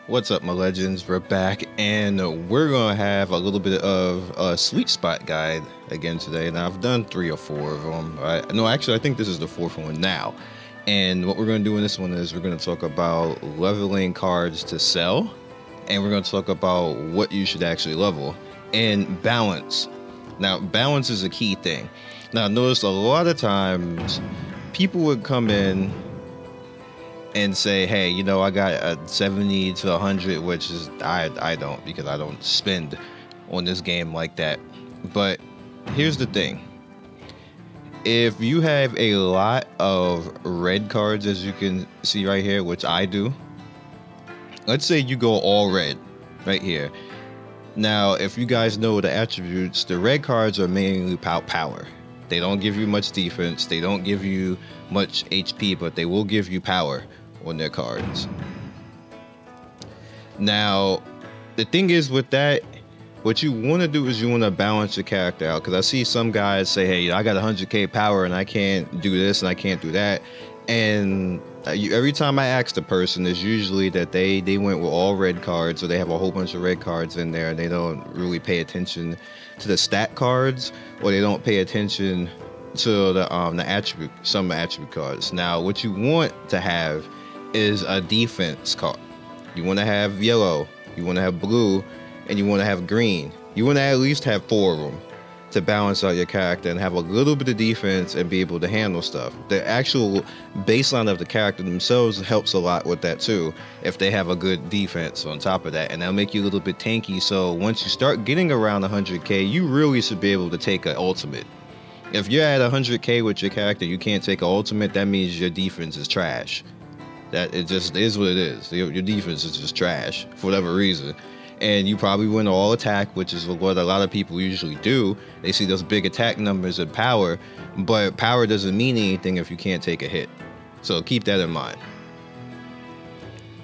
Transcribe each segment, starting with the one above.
What's up, my legends? We're back, and we're gonna have a little bit of a sweet spot guide again today. Now, I've done 3 or 4 of them. No, actually, I think this is the 4th one now. And what we're gonna do in this one is we're gonna talk about leveling cards to sell, and we're gonna talk about what you should actually level and balance. Now, balance is a key thing. Now, I noticed a lot of times people would come in and say, hey, you know, I got a 70 to 100, which is I don't, because I don't spend on this game like that. But here's the thing: if you have a lot of red cards, as you can see right here, which I do, let's say you go all red right here. Now, if you guys know the attributes, the red cards are mainly about power. They don't give you much defense, they don't give you much HP, but they will give you power on their cards. Now, the thing is with that, what you want to do is you want to balance your character out, because I see some guys say, hey, I got 100k power and I can't do this and I can't do that, and every time I ask the person, it's usually that they went with all red cards, or they have a whole bunch of red cards in there and they don't really pay attention to the stat cards, or they don't pay attention to the attribute, some attribute cards. Now, what you want to have is a defense card. You want to have yellow, you want to have blue, and you want to have green. You want to at least have 4 of them to balance out your character and have a little bit of defense and be able to handle stuff. The actual baseline of the character themselves helps a lot with that too, if they have a good defense on top of that, and that'll make you a little bit tanky. So once you start getting around 100k, you really should be able to take an ultimate. If you're at 100k with your character, you can't take an ultimate, that means your defense is trash. That it just is what it is. Your defense is just trash for whatever reason. And you probably win all attack, which is what a lot of people usually do. They see those big attack numbers and power, but power doesn't mean anything if you can't take a hit. So keep that in mind.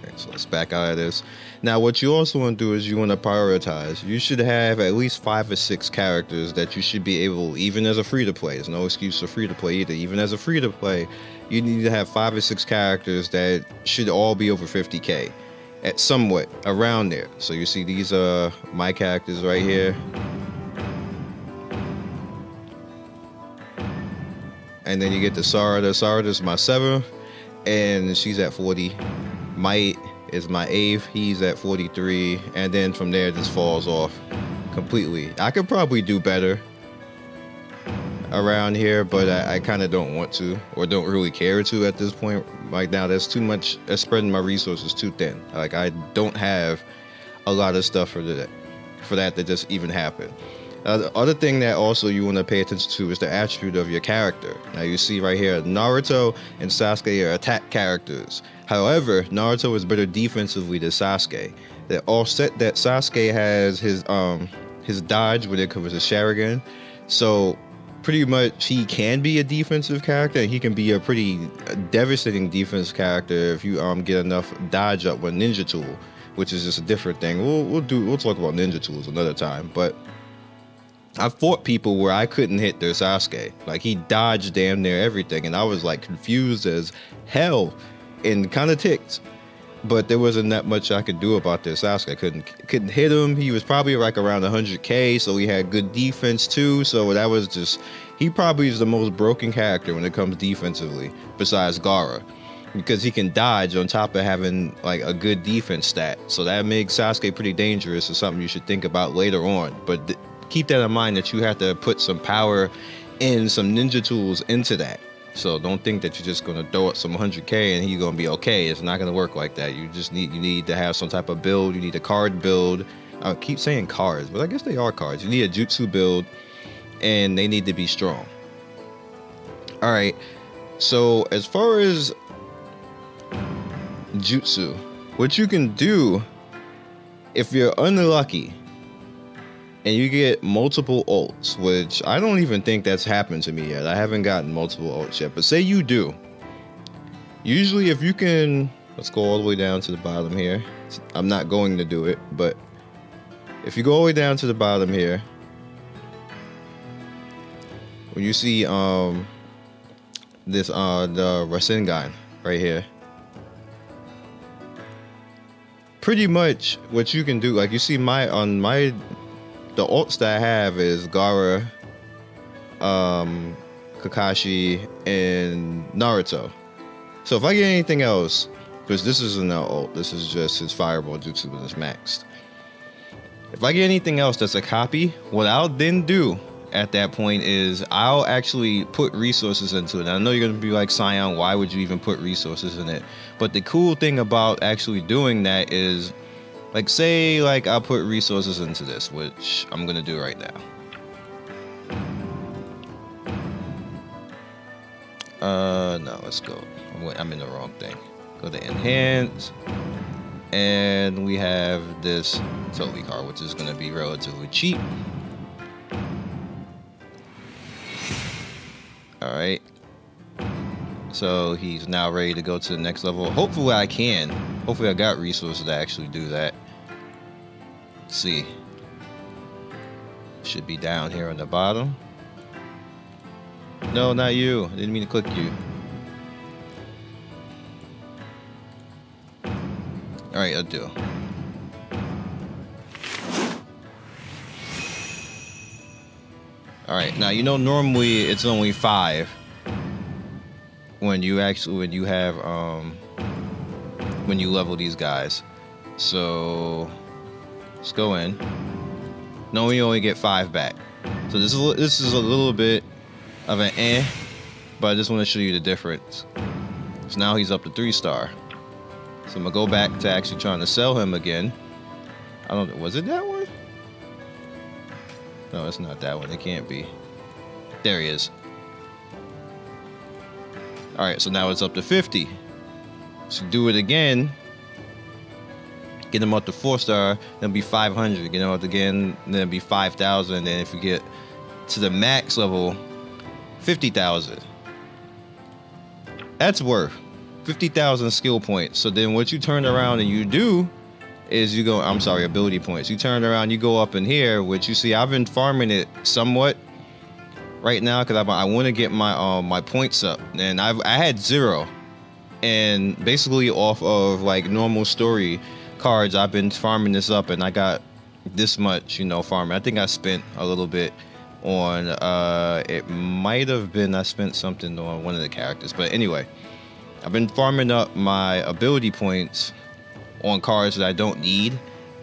Alright, so let's back out of this. Now, what you also want to do is you want to prioritize. You should have at least 5 or 6 characters that you should be able, even as a free-to-play. There's no excuse for free-to-play either. Even as a free-to-play, you need to have 5 or 6 characters that should all be over 50k. At somewhat around there. So you see these are my characters right here. And then you get the Sarada. Sarada's my 7th, and she's at 40. Might is my 8th, he's at 43, and then from there it just falls off completely. I could probably do better around here, but I kind of don't want to, or don't really care to at this point. Right now, there's too much, spreading my resources too thin. Like, I don't have a lot of stuff for that to just even happen. The other thing that also you want to pay attention to is the attribute of your character. Now, you see right here, Naruto and Sasuke are attack characters. However, Naruto is better defensively than Sasuke. The offset that Sasuke has his dodge when it comes to Sharingan, so pretty much he can be a defensive character, and he can be a pretty devastating defense character if you get enough dodge up with ninja tool, which is just a different thing. We'll talk about ninja tools another time. But I fought people where I couldn't hit their Sasuke. Like, he dodged damn near everything, and I was like confused as hell and kind of ticked. But there wasn't that much I could do about this Sasuke. I couldn't hit him. He was probably like around 100k, so he had good defense too. So that was just, he probably is the most broken character when it comes defensively, besides Gaara, because he can dodge on top of having like a good defense stat. So that makes Sasuke pretty dangerous. It's something you should think about later on. But keep that in mind, that you have to put some power and some ninja tools into that. So don't think that you're just going to throw up some 100k and he's going to be okay. It's not going to work like that. You need to have some type of build. You need a card build. I keep saying cards, but I guess they are cards. You need a jutsu build, and they need to be strong. All right. So as far as jutsu, what you can do if you're unlucky and you get multiple ults, which I don't even think that's happened to me yet. I haven't gotten multiple ults yet, but say you do. Usually if you can, let's go all the way down to the bottom here. I'm not going to do it, but if you go all the way down to the bottom here, when you see this the Rasengan right here, pretty much what you can do, like you see the alts that I have is Gaara, Kakashi, and Naruto. So if I get anything else, because this isn't an ult, this is just his fireball jutsu when it's maxed. If I get anything else that's a copy, what I'll then do at that point is I'll actually put resources into it. I know you're gonna be like, Scion, why would you even put resources in it? But the cool thing about actually doing that is, like, say like I'll put resources into this, which I'm gonna do right now. No, let's go. I'm in the wrong thing. Go to enhance, and we have this Totally card, which is going to be relatively cheap. All right. So he's now ready to go to the next level. Hopefully I can. Hopefully I got resources to actually do that. Let's see. Should be down here on the bottom. No, not you. I didn't mean to click you. Alright, I'll do. Alright, now you know normally it's only 5 when you level these guys. So let's go in. No, we only get 5 back. So this is a little bit of an but I just want to show you the difference. So now he's up to 3-star. So I'm gonna go back to actually trying to sell him again. I don't know, was it that one? No, it's not that one. It can't be. There he is. Alright, so now it's up to 50. So do it again. Get him up to 4-star, then be 500. Get him up again, then be 5,000. And then if you get to the max level, 50,000. That's worth 50,000 skill points. So then what you turn around and you do is you go, I'm sorry, ability points. You turn around, you go up in here, which you see I've been farming it somewhat right now because I want to get my my points up, and I had 0, and basically off of like normal story cards I've been farming this up, and I got this much, you know, farming. I think I spent a little bit on it might have been I spent something on one of the characters, but anyway, I've been farming up my ability points on cards that I don't need,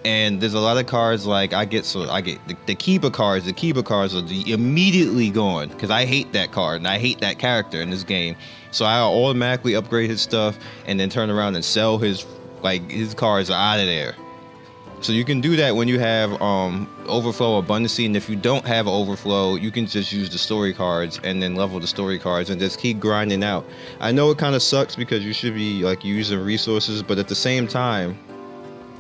and there's a lot of cards like I get the Kiba cards. The Kiba cards are immediately gone because I hate that card and I hate that character in this game. So I automatically upgrade his stuff and then turn around and sell his cards are out of there. So you can do that when you have overflow abundancy, and if you don't have overflow, you can just use the story cards and then level the story cards and just keep grinding out. I know it kind of sucks because you should be like using resources, but at the same time,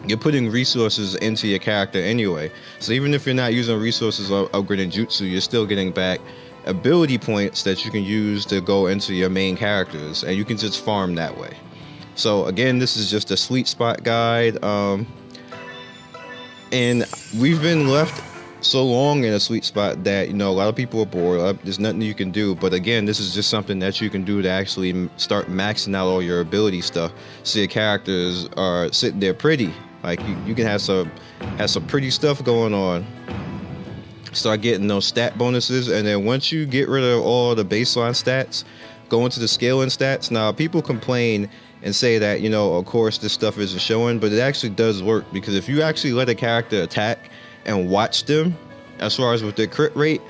you're putting resources into your character anyway. So even if you're not using resources or upgrading jutsu, you're still getting back ability points that you can use to go into your main characters, and you can just farm that way. So again, this is just a sweet spot guide. And we've been left so long in a sweet spot that, you know, a lot of people are bored. There's nothing you can do. But again, this is just something that you can do to actually start maxing out all your ability stuff, so your characters are sitting there pretty. Like you can have some pretty stuff going on. Start getting those stat bonuses, and then once you get rid of all the baseline stats, go into the scaling stats. Now people complain and say that, you know, of course this stuff isn't showing, but it actually does work, because if you actually let a character attack and watch them, as far as with their crit rate,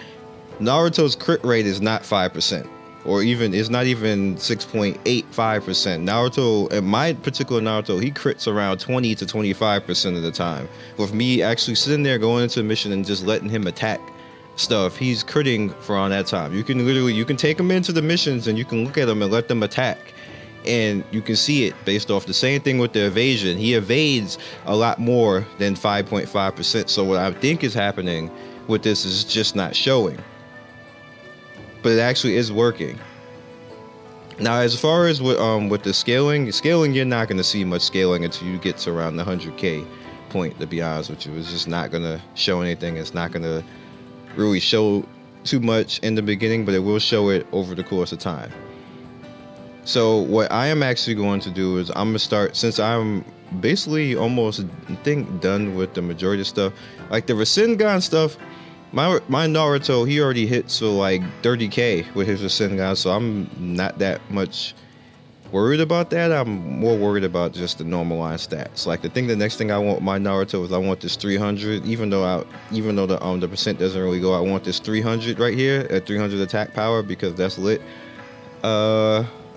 Naruto's crit rate is not 5%, or even it's not even 6.85%. Naruto, in my particular Naruto, he crits around 20 to 25% of the time. With me actually sitting there going into a mission and just letting him attack stuff, he's critting for on that time. You can take him into the missions and you can look at him and let them attack, and you can see it based off the same thing with the evasion. He evades a lot more than 5.5%. So what I think is happening with this is just not showing, but it actually is working. Now, as far as with the scaling, you're not going to see much scaling until you get to around the 100k point, to be honest with you. It's just not going to show anything. It's not going to really show too much in the beginning, but it will show it over the course of time. So what I am actually going to do is I'm gonna start, since I'm basically almost, I think, done with the majority of stuff, like the Rasengan stuff. My Naruto, he already hit so like 30k with his Rasengan, so I'm not that much worried about that. I'm more worried about just the normalized stats. Like the next thing I want my Naruto is I want this 300. Even though the percent doesn't really go, I want this 300 right here at 300 attack power because that's lit.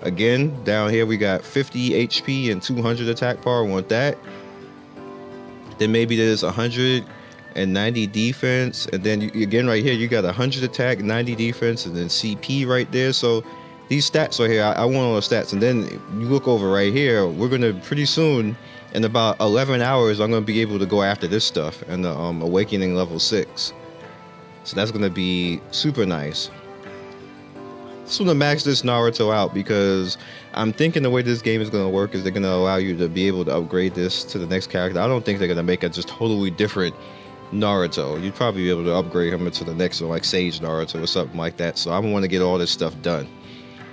Again, down here we got 50 HP and 200 attack power. I want that. Then maybe there's 190 defense, and then again right here you got 100 attack, 90 defense, and then CP right there. So these stats right here, I want all the stats. And then you look over right here, we're gonna pretty soon, in about 11 hours, I'm gonna be able to go after this stuff and the awakening level 6. So that's gonna be super nice. Just want to max this Naruto out because I'm thinking the way this game is going to work is they're going to allow you to be able to upgrade this to the next character. I don't think they're going to make a just totally different Naruto. You'd probably be able to upgrade him into the next one, like Sage Naruto or something like that. So I want to get all this stuff done.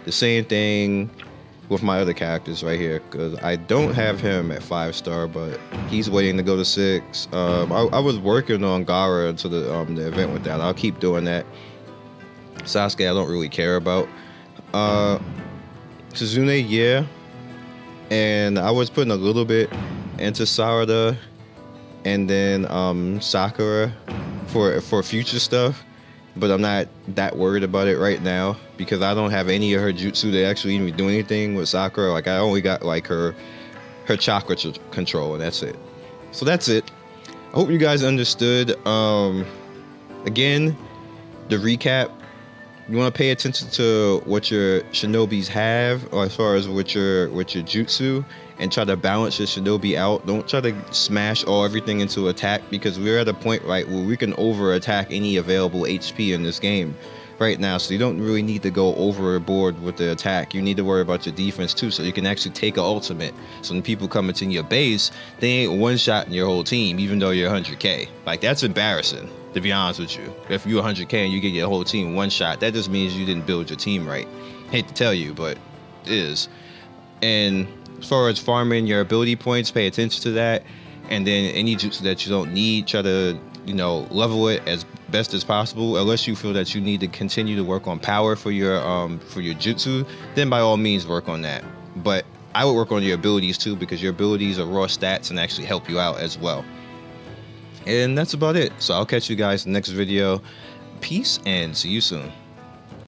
The same thing with my other characters right here, because I don't have him at 5-star, but he's waiting to go to 6. I was working on Gaara until the event with that. I'll keep doing that. Sasuke I don't really care about. Suzune, yeah. And I was putting a little bit into Sarada and then Sakura for future stuff, but I'm not that worried about it right now because I don't have any of her jutsu to actually even do anything with Sakura. Like I only got like her chakra control, and that's it. So that's it. I hope you guys understood. Again, the recap. You want to pay attention to what your shinobis have, or as far as what your jutsu, and try to balance your shinobi out. Don't try to smash everything into attack, because we're at a point right where we can over attack any available HP in this game right now. So you don't really need to go overboard with the attack. You need to worry about your defense too, so you can actually take an ultimate. So when people come into your base, they ain't one-shotting your whole team, even though you're 100k. Like that's embarrassing, to be honest with you. If you're 100k and you get your whole team one shot, that just means you didn't build your team right. Hate to tell you, but it is. And as far as farming your ability points, pay attention to that. And then any jutsu that you don't need, try to, level it as best as possible. Unless you feel that you need to continue to work on power for your jutsu, then by all means work on that. But I would work on your abilities too, because your abilities are raw stats and actually help you out as well. And that's about it. So I'll catch you guys in the next video. Peace and see you soon.